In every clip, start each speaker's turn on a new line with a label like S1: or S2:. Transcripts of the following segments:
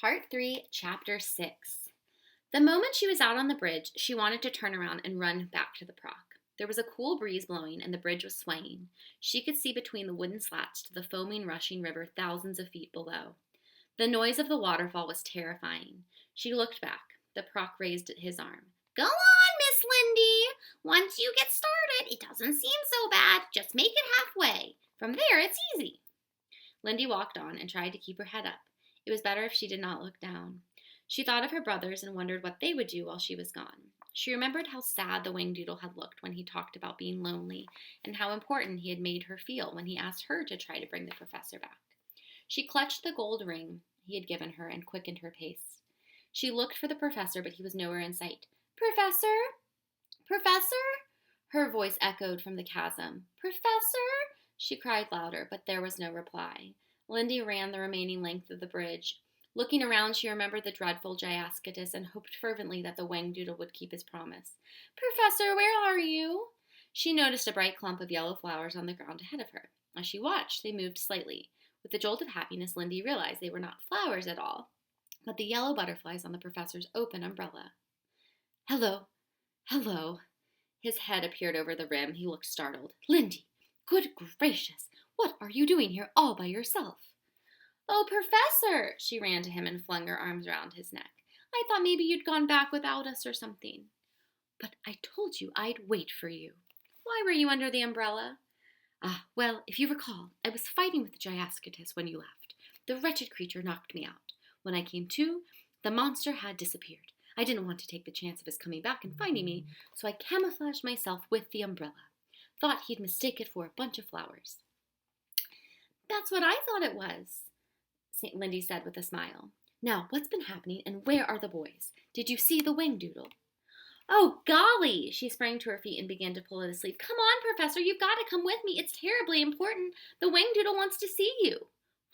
S1: Part 3, Chapter 6. The moment she was out on the bridge, she wanted to turn around and run back to the proc. There was a cool breeze blowing and the bridge was swaying. She could see between the wooden slats to the foaming, rushing river thousands of feet below. The noise of the waterfall was terrifying. She looked back. The proc raised his arm. "Go on, Miss Lindy. Once you get started, it doesn't seem so bad. Just make it halfway. From there, it's easy." Lindy walked on and tried to keep her head up. It was better if she did not look down. She thought of her brothers and wondered what they would do while she was gone. She remembered how sad the Wing Doodle had looked when he talked about being lonely, and how important he had made her feel when he asked her to try to bring the professor back. She clutched the gold ring he had given her and quickened her pace. She looked for the professor, but he was nowhere in sight. "Professor? Professor?" Her voice echoed from the chasm. "Professor?" She cried louder, but there was no reply. Lindy ran the remaining length of the bridge. Looking around, she remembered the dreadful Gyascutus and hoped fervently that the Wing Doodle would keep his promise. "Professor, where are you?" She noticed a bright clump of yellow flowers on the ground ahead of her. As she watched, they moved slightly. With a jolt of happiness, Lindy realized they were not flowers at all, but the yellow butterflies on the professor's open umbrella. "Hello, hello." His head appeared over the rim. He looked startled. "Lindy, good gracious, what are you doing here all by yourself?" "Oh, Professor!" She ran to him and flung her arms around his neck. "I thought maybe you'd gone back without us or something." "But I told you I'd wait for you." "Why were you under the umbrella?" Well, if you recall, I was fighting with the Gyascutus when you left. The wretched creature knocked me out. When I came to, the monster had disappeared. I didn't want to take the chance of his coming back and finding me, so I camouflaged myself with the umbrella. Thought he'd mistake it for a bunch of flowers." "That's what I thought it was," Lindy said with a smile. "Now, what's been happening, and where are the boys? Did you see the Wing Doodle?" "Oh, golly!" She sprang to her feet and began to pull at his sleeve. "Come on, Professor, you've got to come with me. It's terribly important. The Wing Doodle wants to see you."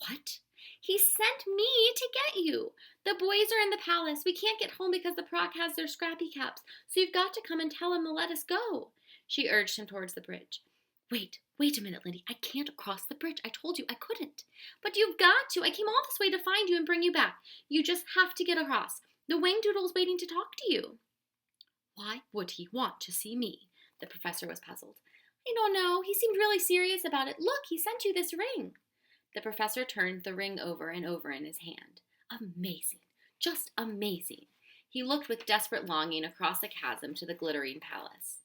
S1: "What?" "He sent me to get you. The boys are in the palace. We can't get home because the proc has their scrappy caps, so you've got to come and tell him to let us go." She urged him towards the bridge. Wait a minute, Lindy. I can't cross the bridge. I told you I couldn't." "But you've got to. I came all this way to find you and bring you back. You just have to get across. The Wing Doodle's waiting to talk to you." "Why would he want to see me?" The professor was puzzled. "I don't know. He seemed really serious about it. Look, he sent you this ring." The professor turned the ring over and over in his hand. "Amazing. Just amazing." He looked with desperate longing across the chasm to the glittering palace.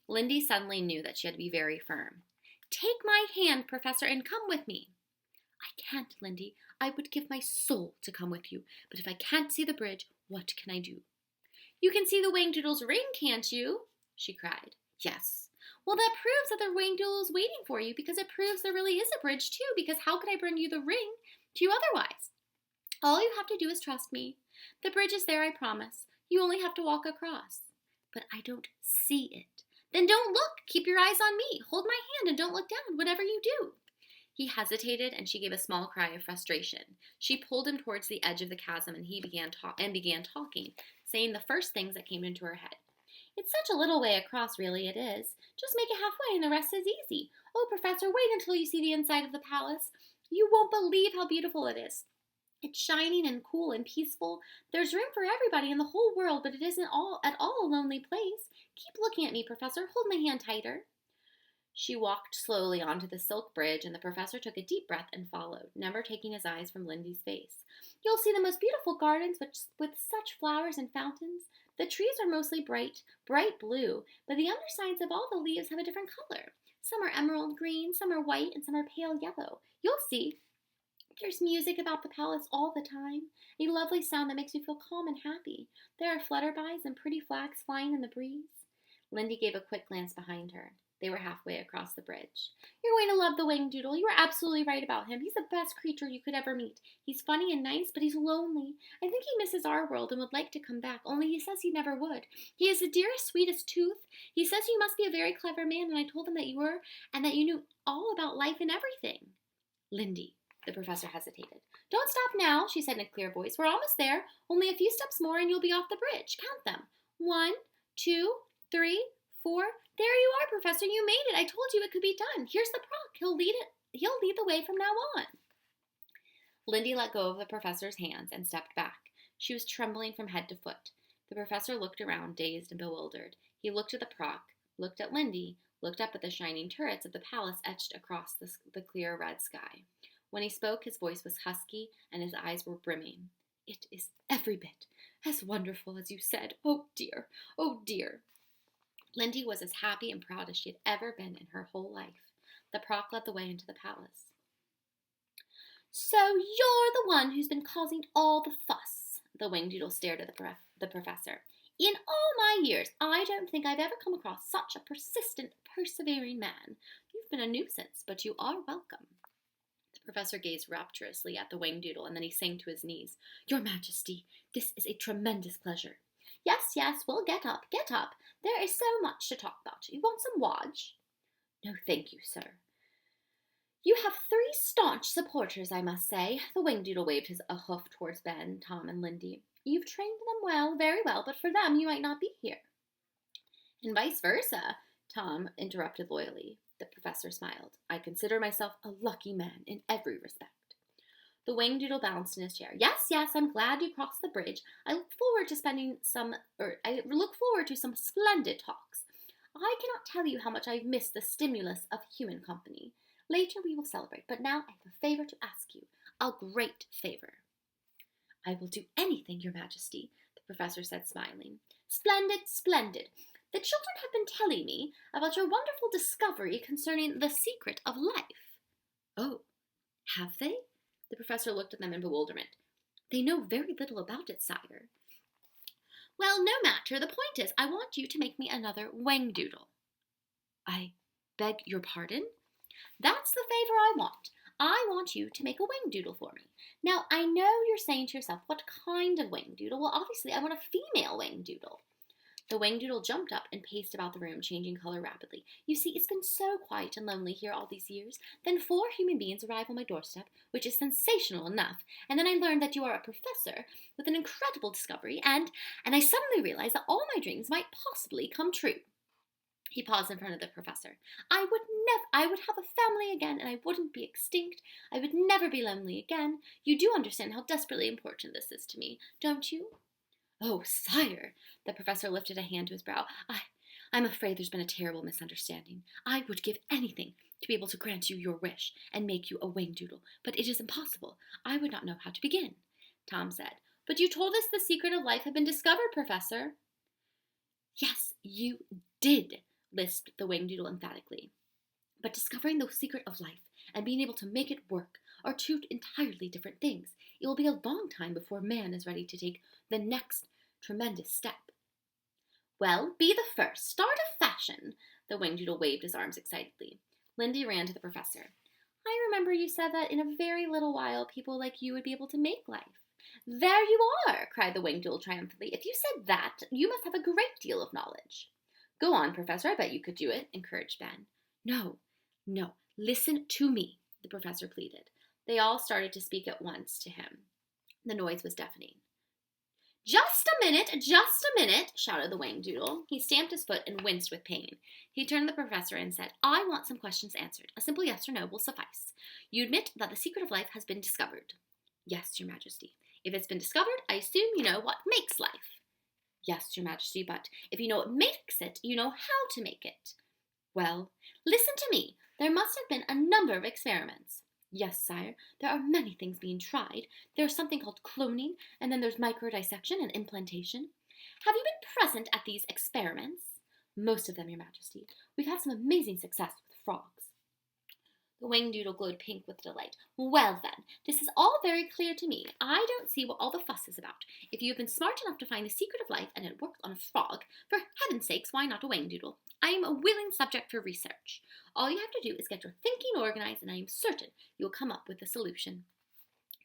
S1: Lindy suddenly knew that she had to be very firm. "Take my hand, Professor, and come with me." "I can't, Lindy. I would give my soul to come with you. But if I can't see the bridge, what can I do?" "You can see the Wing Doodle's ring, can't you?" she cried. "Yes." "Well, that proves that the Wing Doodle is waiting for you, because it proves there really is a bridge, too, because how could I bring you the ring to you otherwise? All you have to do is trust me. The bridge is there, I promise. You only have to walk across." "But I don't see it." "Then don't look. Keep your eyes on me. Hold my hand and don't look down, whatever you do." He hesitated, and she gave a small cry of frustration. She pulled him towards the edge of the chasm, and he began talking, saying the first things that came into her head. "It's such a little way across, really it is. Just make it halfway, and the rest is easy. Oh, Professor, wait until you see the inside of the palace. You won't believe how beautiful it is. It's shining and cool and peaceful. There's room for everybody in the whole world, but it isn't at all a lonely place. Keep looking at me, Professor. Hold my hand tighter." She walked slowly onto the silk bridge, and the professor took a deep breath and followed, never taking his eyes from Lindy's face. "You'll see the most beautiful gardens with such flowers and fountains. The trees are mostly bright blue, but the undersides of all the leaves have a different color. Some are emerald green, some are white, and some are pale yellow. You'll see. There's music about the palace all the time, a lovely sound that makes you feel calm and happy. There are flutterbys and pretty flags flying in the breeze." Lindy gave a quick glance behind her. They were halfway across the bridge. "You're going to love the Wing Doodle. You are absolutely right about him. He's the best creature you could ever meet. He's funny and nice, but he's lonely. I think he misses our world and would like to come back, only he says he never would. He has the dearest, sweetest tooth. He says you must be a very clever man, and I told him that you were, and that you knew all about life and everything." "Lindy," the professor hesitated. "Don't stop now," she said in a clear voice. "We're almost there. Only a few steps more and you'll be off the bridge. Count them. 1, 2, 3, 4. There you are, Professor. You made it. I told you it could be done. Here's the proc. He'll lead the way from now on." Lindy let go of the professor's hands and stepped back. She was trembling from head to foot. The professor looked around, dazed and bewildered. He looked at the proc, looked at Lindy, looked up at the shining turrets of the palace etched across the clear red sky. When he spoke, his voice was husky and his eyes were brimming. "It is every bit as wonderful as you said. Oh dear, oh dear." Lindy was as happy and proud as she had ever been in her whole life. The proc led the way into the palace. "So you're the one who's been causing all the fuss." The Wing Doodle stared at the professor. "In all my years, I don't think I've ever come across such a persistent, persevering man. You've been a nuisance, but you are welcome." The professor gazed rapturously at the Wing Doodle, and then he sank to his knees. "Your Majesty, this is a tremendous pleasure." Yes, well, get up, get up. There is so much to talk about. You want some wodge?" "No, thank you, sir." "You have 3 staunch supporters, I must say." The Wing Doodle waved a hoof towards Ben, Tom, and Lindy. "You've trained them well, very well, but for them you might not be here." "And vice versa," Tom interrupted loyally. The professor smiled. "I consider myself a lucky man in every respect." The Wing Doodle bounced in his chair. Yes, I'm glad you crossed the bridge. I look forward to some splendid talks. I cannot tell you how much I've missed the stimulus of human company. Later we will celebrate, but now I have a favor to ask you. A great favor." "I will do anything, Your Majesty," the professor said, smiling. "Splendid, splendid. The children have been telling me about your wonderful discovery concerning the secret of life." "Oh, have they?" The professor looked at them in bewilderment. "They know very little about it, sire." "Well, no matter. The point is, I want you to make me another Wing Doodle." "I beg your pardon?" "That's the favor I want. I want you to make a Wing Doodle for me. Now, I know you're saying to yourself, what kind of Wing Doodle? Well, obviously, I want a female Wing Doodle." The Wing Doodle jumped up and paced about the room, changing color rapidly. "You see, it's been so quiet and lonely here all these years. Then 4 human beings arrive on my doorstep, which is sensational enough. And then I learned that you are a professor with an incredible discovery, and I suddenly realized that all my dreams might possibly come true." He paused in front of the professor. I would have a family again, and I wouldn't be extinct. I would never be lonely again. You do understand how desperately important this is to me, don't you?" "Oh, sire," the professor lifted a hand to his brow. I'm afraid there's been a terrible misunderstanding. I would give anything to be able to grant you your wish and make you a Wing Doodle, but it is impossible. I would not know how to begin." Tom said, "But you told us the secret of life had been discovered, Professor." "Yes, you did," lisped the Wing Doodle emphatically. "But discovering the secret of life and being able to make it work are 2 entirely different things. It will be a long time before man is ready to take the next tremendous step." "Well, be the first. Start a fashion." The Wing Doodle waved his arms excitedly. Lindy ran to the professor. "I remember you said that in a very little while people like you would be able to make life." "There you are," cried the Wing Doodle triumphantly. "If you said that, you must have a great deal of knowledge." "Go on, Professor. I bet you could do it," encouraged Ben. No, listen to me," the professor pleaded. They all started to speak at once to him. The noise was deafening. Just a minute, shouted the Wing Doodle. He stamped his foot and winced with pain. He turned to the professor and said, "I want some questions answered. A simple yes or no will suffice. You admit that the secret of life has been discovered?" "Yes, Your Majesty." "If it's been discovered, I assume you know what makes life?" "Yes, Your Majesty, but if you know what makes it, you know how to make it." "Well, listen to me. There must have been a number of experiments." "Yes, sire, there are many things being tried. There's something called cloning, and then there's microdissection and implantation." "Have you been present at these experiments?" "Most of them, Your Majesty. We've had some amazing success with frogs." The Wing Doodle glowed pink with delight. "Well then, this is all very clear to me. I don't see what all the fuss is about. If you have been smart enough to find the secret of life and it worked on a frog, for heaven's sakes, why not a Wing Doodle? I am a willing subject for research. All you have to do is get your thinking organized, and I am certain you will come up with a solution."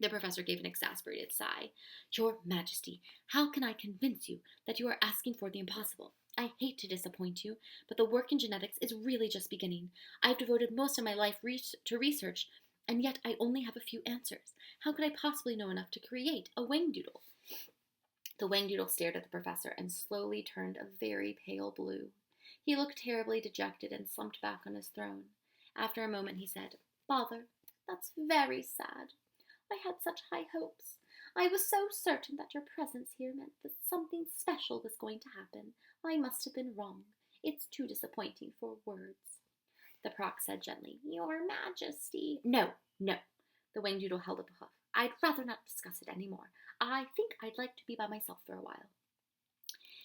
S1: The professor gave an exasperated sigh. "Your Majesty, how can I convince you that you are asking for the impossible? I hate to disappoint you, but the work in genetics is really just beginning. I've devoted most of my life to research, and yet I only have a few answers. How could I possibly know enough to create a Wing Doodle?" The Wing Doodle stared at the professor and slowly turned a very pale blue. He looked terribly dejected and slumped back on his throne. After a moment he said, "Father, that's very sad. I had such high hopes. I was so certain that your presence here meant that something special was going to happen. I must have been wrong. It's too disappointing for words. The Proc said gently, Your Majesty. No, no. The Wing Doodle held up a hoof. I'd rather not discuss it any more. I think I'd like to be by myself for a while.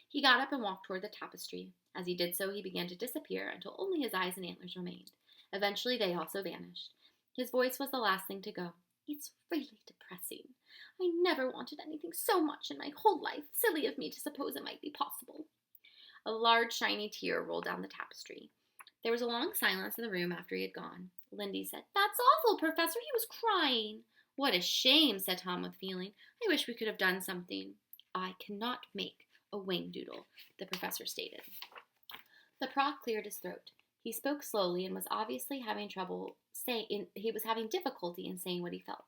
S1: He got up and walked toward the tapestry. As he did so, he began to disappear until only his eyes and antlers remained. Eventually, they also vanished. His voice was the last thing to go. It's really depressing. I never wanted anything so much in my whole life. Silly of me to suppose it might be possible. A large, shiny tear rolled down the tapestry. There was a long silence in the room after he had gone. Lindy said, That's awful, Professor. He was crying. What a shame, said Tom with feeling. I wish we could have done something. I cannot make a wing doodle, the professor stated. The Proc cleared his throat. He spoke slowly and was obviously having difficulty in saying what he felt.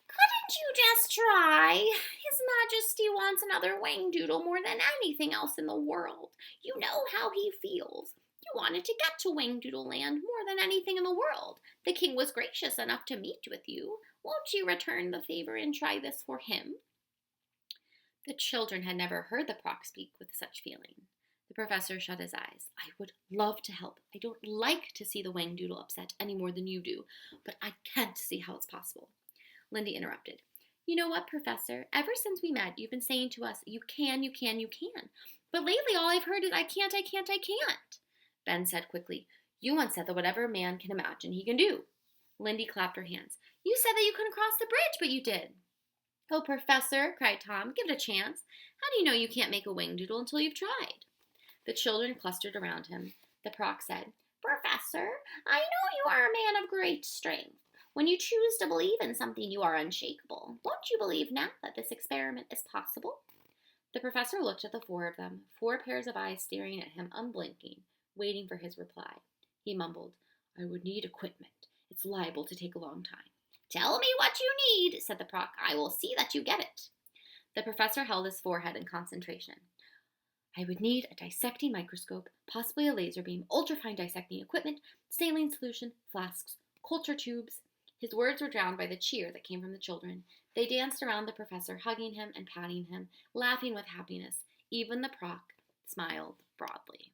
S1: Couldn't you just try? His Majesty wants another wing doodle more than anything else in the world. You know how he feels. You wanted to get to Wing Doodle Land more than anything in the world. The king was gracious enough to meet with you. Won't you return the favor and try this for him? The children had never heard the Proc speak with such feeling. The professor shut his eyes. I would love to help. I don't like to see the Wing Doodle upset any more than you do, but I can't see how it's possible. Lindy interrupted. You know what, Professor? Ever since we met, you've been saying to us, you can, you can, you can. But lately all I've heard is I can't, I can't, I can't. Ben said quickly, You once said that whatever a man can imagine, he can do. Lindy clapped her hands. You said that you couldn't cross the bridge, but you did. Oh, Professor, cried Tom, give it a chance. How do you know you can't make a wing doodle until you've tried? The children clustered around him. The Proc said, Professor, I know you are a man of great strength. When you choose to believe in something, you are unshakable. Won't you believe now that this experiment is possible? The professor looked at the four of them, 4 pairs of eyes staring at him unblinking, waiting for his reply. He mumbled, I would need equipment. It's liable to take a long time. Tell me what you need, said the Proc. I will see that you get it. The professor held his forehead in concentration. I would need a dissecting microscope, possibly a laser beam, ultrafine dissecting equipment, saline solution, flasks, culture tubes. His words were drowned by the cheer that came from the children. They danced around the professor, hugging him and patting him, laughing with happiness. Even the Proc smiled broadly.